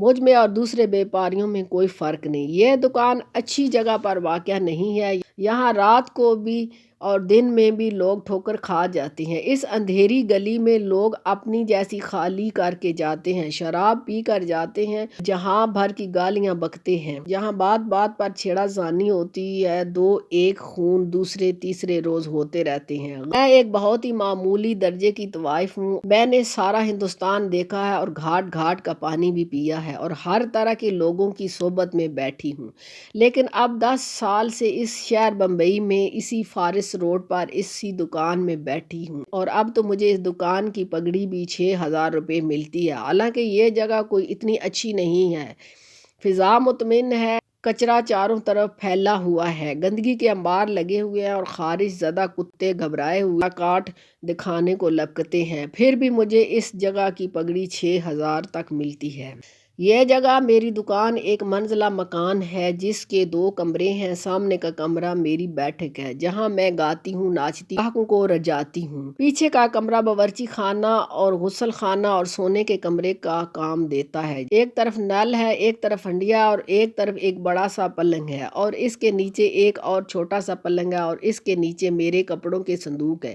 مجھ میں اور دوسرے بیپاریوں میں کوئی فرق نہیں۔ یہ دکان اچھی جگہ پر واقع نہیں ہے، یہاں رات کو بھی اور دن میں بھی لوگ ٹھوکر کھا جاتے ہیں۔ اس اندھیری گلی میں لوگ اپنی جیسی خالی کر کے جاتے ہیں، شراب پی کر جاتے ہیں، جہاں بھر کی گالیاں بکتے ہیں، جہاں بات بات پر چھیڑا زانی ہوتی ہے، دو ایک خون دوسرے تیسرے روز ہوتے رہتے ہیں۔ میں ایک بہت ہی معمولی درجے کی طوائف ہوں، میں نے سارا ہندوستان دیکھا ہے اور گھاٹ گھاٹ کا پانی بھی پیا ہے اور ہر طرح کے لوگوں کی صحبت میں بیٹھی ہوں، لیکن اب 10 سال سے اس شہر بمبئی میں اسی فارس روڈ پر اسی دکان میں بیٹھی ہوں، اور اب تو مجھے اس دکان کی پگڑی بھی 6,000 روپے ملتی ہے۔ حالانکہ یہ جگہ کوئی اتنی اچھی نہیں ہے، فضا مطمئن ہے، کچرا چاروں طرف پھیلا ہوا ہے، گندگی کے انبار لگے ہوئے ہیں اور خارش زدہ کتے گھبرائے ہوئے کاٹ دکھانے کو لپکتے ہیں، پھر بھی مجھے اس جگہ کی پگڑی 6,000 تک ملتی ہے۔ یہ جگہ میری دکان ایک منزلہ مکان ہے جس کے 2 کمرے ہیں، سامنے کا کمرہ میری بیٹھک ہے جہاں میں گاتی ہوں، ناچتی ہوں، گاہکوں کو رجاتی ہوں، پیچھے کا کمرہ باورچی خانہ اور غسل خانہ اور سونے کے کمرے کا کام دیتا ہے، ایک طرف نل ہے، ایک طرف ہنڈیا اور ایک طرف ایک بڑا سا پلنگ ہے اور اس کے نیچے ایک اور چھوٹا سا پلنگ ہے اور اس کے نیچے میرے کپڑوں کے صندوق ہے۔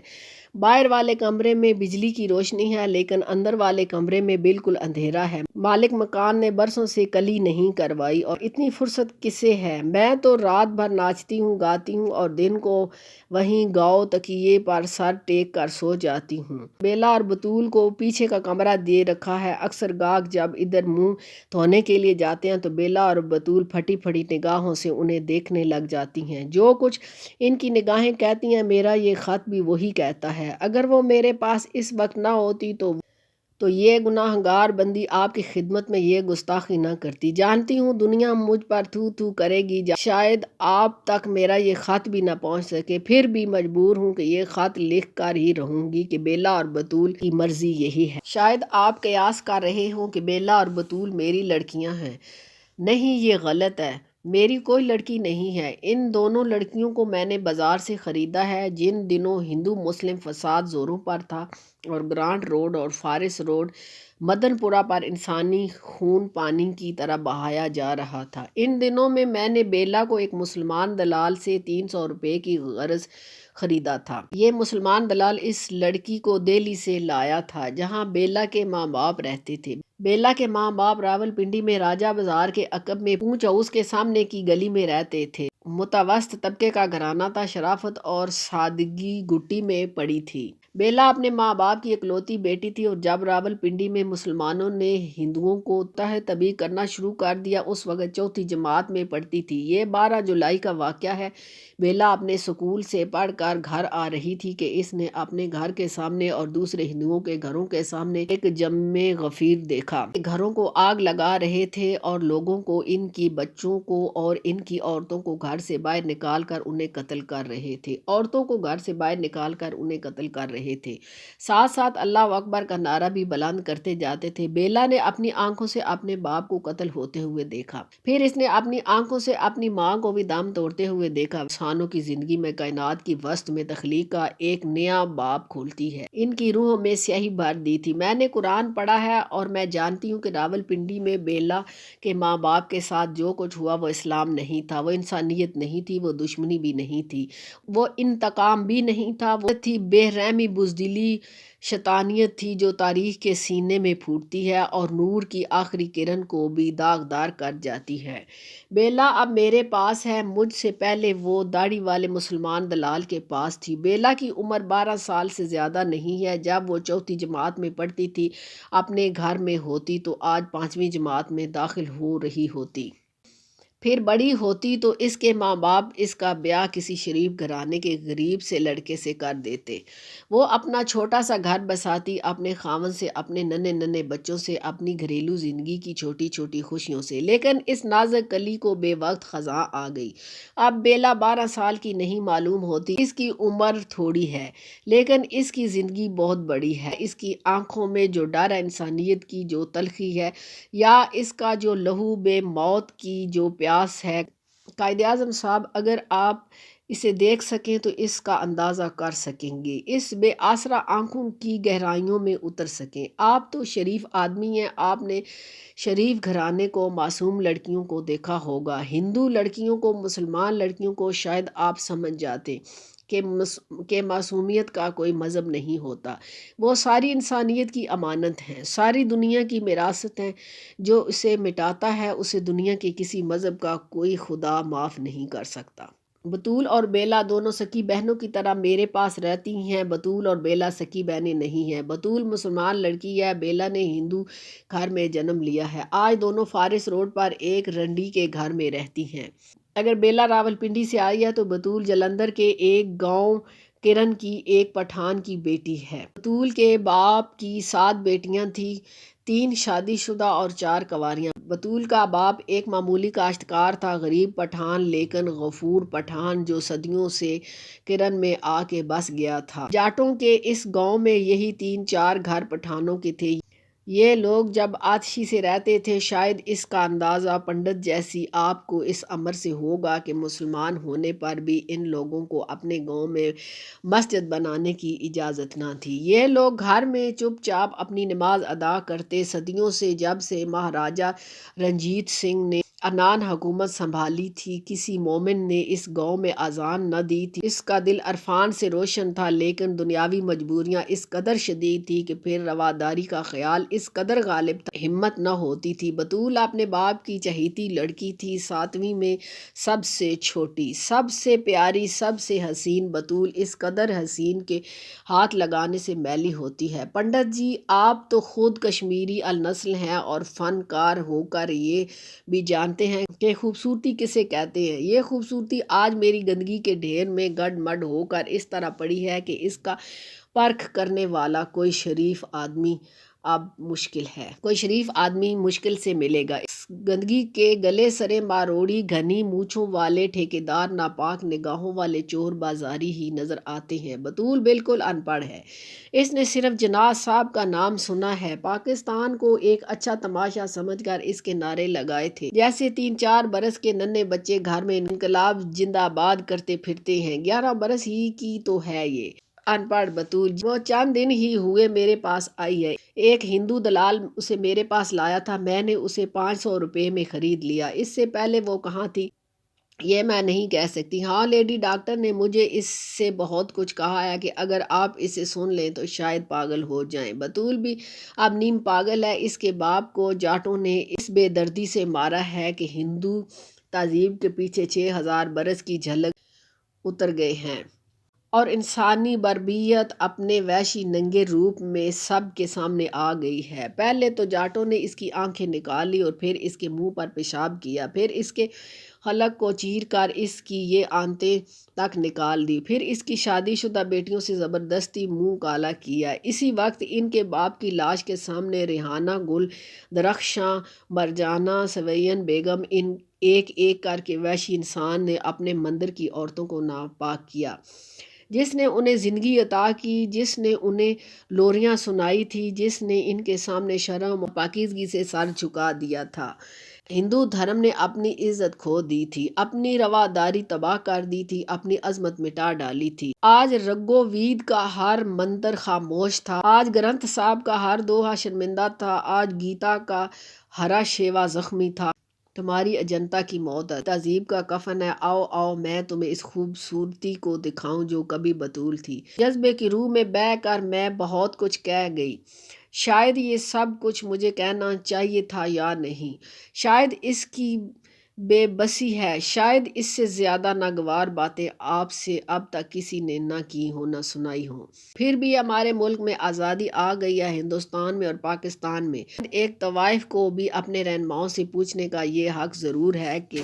باہر والے کمرے میں بجلی کی روشنی ہے لیکن اندر والے کمرے میں بالکل اندھیرا ہے، مالک مکان نے برسوں سے کلی نہیں کروائی اور اتنی فرصت کسے ہے؟ میں تو رات بھر ناچتی ہوں، گاتی ہوں اور دن کو وہیں گاؤ تکیے پر سر ٹیک کر سو جاتی ہوں۔ بیلا اور بطول کو پیچھے کا کمرہ دے رکھا ہے، اکثر گاہک جب ادھر منہ دھونے کے لیے جاتے ہیں تو بیلا اور بطول پھٹی پھٹی نگاہوں سے انہیں دیکھنے لگ جاتی ہیں، جو کچھ ان کی نگاہیں کہتی ہیں میرا یہ خط بھی وہی کہتا ہے۔ اگر وہ میرے پاس اس وقت نہ ہوتی تو یہ گناہ گار بندی آپ کی خدمت میں یہ گستاخی نہ کرتی۔ جانتی ہوں دنیا مجھ پر تھو تھو کرے گی، شاید آپ تک میرا یہ خط بھی نہ پہنچ سکے، پھر بھی مجبور ہوں کہ یہ خط لکھ کر ہی رہوں گی کہ بیلا اور بطول کی مرضی یہی ہے۔ شاید آپ قیاس کر رہے ہوں کہ بیلا اور بطول میری لڑکیاں ہیں، نہیں، یہ غلط ہے، میری کوئی لڑکی نہیں ہے، ان دونوں لڑکیوں کو میں نے بازار سے خریدا ہے جن دنوں ہندو مسلم فساد زوروں پر تھا اور گرانٹ روڈ اور فارس روڈ مدن پورہ پر انسانی خون پانی کی طرح بہایا جا رہا تھا۔ ان دنوں میں نے بیلا کو ایک مسلمان دلال سے 300 روپے کی غرض خریدا تھا۔ یہ مسلمان دلال اس لڑکی کو دہلی سے لایا تھا جہاں بیلا کے ماں باپ رہتے تھے۔ بیلا کے ماں باپ راول پنڈی میں راجہ بازار کے عقب میں پونچھ ہاؤس کے سامنے کی گلی میں رہتے تھے۔ متوسط طبقے کا گھرانہ تھا، شرافت اور سادگی گھٹی میں پڑی تھی۔ بیلا اپنے ماں باپ کی اکلوتی بیٹی تھی اور جب راول پنڈی میں مسلمانوں نے ہندوؤں کو تہ طبی کرنا شروع کر دیا اس وقت چوتھی جماعت میں پڑھتی تھی۔ یہ 12 جولائی کا واقعہ ہے۔ بیلا اپنے سکول سے پڑھ کر گھر آ رہی تھی کہ اس نے اپنے گھر کے سامنے اور دوسرے ہندوؤں کے گھروں کے سامنے ایک جمع غفیر دیکھا۔ گھروں کو آگ لگا رہے تھے اور لوگوں کو، ان کی بچوں کو اور ان کی عورتوں کو گھر سے باہر نکال کر انہیں قتل کر رہے تھے، عورتوں کو گھر سے باہر نکال کر انہیں قتل کر رہے تھے، ساتھ ساتھ اللہ اکبر کا نعرہ بھی بلند کرتے جاتے تھے۔ بیلا نے اپنی آنکھوں سے اپنے باپ کو قتل ہوتے ہوئے دیکھا، پھر اس نے اپنی آنکھوں سے اپنی ماں کو بھی دم توڑتے ہوئے دیکھا۔ انسانوں کی زندگی میں کائنات کی وسط میں تخلیق کا ایک نیا باب کھولتی ہے۔ ان کی روحوں میں سیاہی بھر دی تھی۔ میں نے قرآن پڑھا ہے اور میں جانتی ہوں کہ راول پنڈی میں بیلا کے ماں باپ کے ساتھ جو کچھ ہوا وہ اسلام نہیں تھا، وہ انسانیت نہیں تھی، وہ دشمنی بھی نہیں تھی، وہ انتقام بھی نہیں تھا، وہ تھی بے رحمی، بزدلی، شیطانیت تھی جو تاریخ کے سینے میں پھوٹتی ہے اور نور کی آخری کرن کو بھی داغدار کر جاتی ہے۔ بیلا اب میرے پاس ہے، مجھ سے پہلے وہ داڑھی والے مسلمان دلال کے پاس تھی۔ بیلا کی عمر 12 سال سے زیادہ نہیں ہے۔ جب وہ چوتھی جماعت میں پڑھتی تھی، اپنے گھر میں ہوتی تو آج 5ویں جماعت میں داخل ہو رہی ہوتی۔ پھر بڑی ہوتی تو اس کے ماں باپ اس کا بیاہ کسی شریف گھرانے کے غریب سے لڑکے سے کر دیتے، وہ اپنا چھوٹا سا گھر بساتی، اپنے خاوند سے، اپنے ننھے ننھے بچوں سے، اپنی گھریلو زندگی کی چھوٹی چھوٹی خوشیوں سے۔ لیکن اس نازک کلی کو بے وقت خزاں آ گئی۔ اب بیلا 12 سال کی نہیں معلوم ہوتی، اس کی عمر تھوڑی ہے لیکن اس کی زندگی بہت بڑی ہے۔ اس کی آنکھوں میں جو ڈر ہے، انسانیت کی جو تلخی ہے، یا اس کا جو لہو بے موت کی جو پیاس ہے۔ قائد اعظم صاحب، اگر آپ اسے دیکھ سکیں تو اس کا اندازہ کر سکیں گے، اس بے آسرا آنکھوں کی گہرائیوں میں اتر سکیں۔ آپ تو شریف آدمی ہیں، آپ نے شریف گھرانے کو، معصوم لڑکیوں کو دیکھا ہوگا، ہندو لڑکیوں کو، مسلمان لڑکیوں کو شاید آپ سمجھ جاتے کہ معصومیت کا کوئی مذہب نہیں ہوتا، وہ ساری انسانیت کی امانت ہیں، ساری دنیا کی وراثت ہیں، جو اسے مٹاتا ہے اسے دنیا کے کسی مذہب کا کوئی خدا معاف نہیں کر سکتا۔ بطول اور بیلا دونوں سکی بہنوں کی طرح میرے پاس رہتی ہیں۔ بطول اور بیلا سکی بہنیں نہیں ہیں۔ بطول مسلمان لڑکی ہے، بیلا نے ہندو گھر میں جنم لیا ہے۔ آج دونوں فارس روڈ پر ایک رنڈی کے گھر میں رہتی ہیں۔ اگر بیلا راولپنڈی سے آئی ہے تو بطول جلندھر کے ایک گاؤں کرن کی ایک پٹھان کی بیٹی ہے۔ بطول کے باپ کی 7 بیٹیاں تھیں، 3 شادی شدہ اور 4 کنواریاں۔ بطول کا باپ ایک معمولی کاشتکار تھا، غریب پٹھان لیکن غفور پٹھان جو صدیوں سے کرن میں آ کے بس گیا تھا۔ جاٹوں کے اس گاؤں میں یہی 3-4 گھر پٹھانوں کے تھے۔ یہ لوگ جب آتشی سے رہتے تھے، شاید اس کا اندازہ پنڈت جیسی آپ کو اس امر سے ہوگا کہ مسلمان ہونے پر بھی ان لوگوں کو اپنے گاؤں میں مسجد بنانے کی اجازت نہ تھی۔ یہ لوگ گھر میں چپ چاپ اپنی نماز ادا کرتے۔ صدیوں سے جب سے مہاراجہ رنجیت سنگھ نے انان حکومت سنبھالی تھی، کسی مومن نے اس گاؤں میں اذان نہ دی تھی۔ اس کا دل عرفان سے روشن تھا، لیکن دنیاوی مجبوریاں اس قدر شدید تھی کہ پھر رواداری کا خیال اس قدر غالب تھا، ہمت نہ ہوتی تھی۔ بطول اپنے باپ کی چہیتی لڑکی تھی، 7ویں میں سب سے چھوٹی، سب سے پیاری، سب سے حسین۔ بطول اس قدر حسین کہ ہاتھ لگانے سے میلی ہوتی ہے۔ پنڈت جی، آپ تو خود کشمیری النسل ہیں اور فن کار ہو کر یہ بھی جانتے ہیں کہ خوبصورتی کسے کہتے ہیں۔ یہ خوبصورتی آج میری گندگی کے ڈھیر میں گڈ مڈ ہو کر اس طرح پڑی ہے کہ اس کا پرکھ کرنے والا کوئی شریف آدمی اب مشکل ہے۔ کوئی شریف آدمی مشکل سے ملے گا۔ اس گندگی کے گلے سرے ماروڑی، گھنی مونچھوں والے ٹھیکیدار، ناپاک نگاہوں والے چور بازاری ہی نظر آتے ہیں۔ بطول بالکل ان پڑھ ہے، اس نے صرف جناح صاحب کا نام سنا ہے۔ پاکستان کو ایک اچھا تماشا سمجھ کر اس کے نعرے لگائے تھے، جیسے 3-4 برس کے ننھے بچے گھر میں انقلاب زندہ باد کرتے پھرتے ہیں۔ 11 برس ہی کی تو ہے یہ ان پڑھ بطول، وہ چند دن ہی ہوئے میرے پاس آئی ہے۔ ایک ہندو دلال اسے میرے پاس لایا تھا، میں نے اسے 500 روپے میں خرید لیا۔ اس سے پہلے وہ کہاں تھی یہ میں نہیں کہہ سکتی۔ ہاں، لیڈی ڈاکٹر نے مجھے اس سے بہت کچھ کہا ہے کہ اگر آپ اسے سن لیں تو شاید پاگل ہو جائیں۔ بطول بھی اب نیم پاگل ہے۔ اس کے باپ کو جاٹوں نے اس بے دردی سے مارا ہے کہ ہندو تہذیب کے پیچھے 6000 برس کی جھلک اتر گئے ہیں، اور انسانی بربریت اپنے وحشی ننگے روپ میں سب کے سامنے آ گئی ہے۔ پہلے تو جاٹوں نے اس کی آنکھیں نکال لی اور پھر اس کے منہ پر پیشاب کیا، پھر اس کے حلق کو چیر کر اس کی یہ آنتیں تک نکال دی، پھر اس کی شادی شدہ بیٹیوں سے زبردستی منہ کالا کیا۔ اسی وقت ان کے باپ کی لاش کے سامنے ریحانہ گل، درخشاں، مرجانہ، سویین بیگم، ان ایک ایک کر کے وحشی انسان نے اپنے مندر کی عورتوں کو ناپاک کیا، جس نے انہیں زندگی عطا کی، جس نے انہیں لوریاں سنائی تھی، جس نے ان کے سامنے شرم اور پاکیزگی سے سر جھکا دیا تھا۔ ہندو دھرم نے اپنی عزت کھو دی تھی، اپنی رواداری تباہ کر دی تھی، اپنی عظمت مٹا ڈالی تھی۔ آج رگو وید کا ہر منتر خاموش تھا، آج گرنتھ صاحب کا ہر دوہا شرمندہ تھا، آج گیتا کا ہرا شیوا زخمی تھا۔ تمہاری اجنتا کی موت تہذیب کا کفن ہے۔ آؤ آؤ، میں تمہیں اس خوبصورتی کو دکھاؤں جو کبھی بطول تھی۔ جذبے کی روح میں بہہ کر میں بہت کچھ کہہ گئی۔ شاید یہ سب کچھ مجھے کہنا چاہیے تھا یا نہیں، شاید اس کی بے بسی ہے، شاید اس سے زیادہ ناگوار باتیں آپ سے اب تک کسی نے نہ کی ہوں، نہ سنائی ہوں۔ پھر بھی ہمارے ملک میں آزادی آ گئی ہے، ہندوستان میں اور پاکستان میں۔ ایک طوائف کو بھی اپنے رہنماؤں سے پوچھنے کا یہ حق ضرور ہے کہ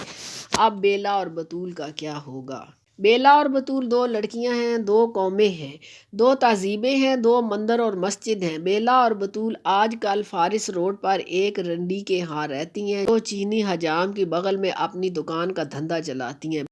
اب بیلا اور بطول کا کیا ہوگا۔ بیلا اور بطول 2 لڑکیاں ہیں، 2 قومیں ہیں، 2 تہذیبیں ہیں، 2 مندر اور مسجد ہیں۔ بیلا اور بطول آج کل فارس روڈ پر ایک رنڈی کے ہاں رہتی ہیں، جو چینی حجام کے بغل میں اپنی دکان کا دھندا چلاتی ہیں۔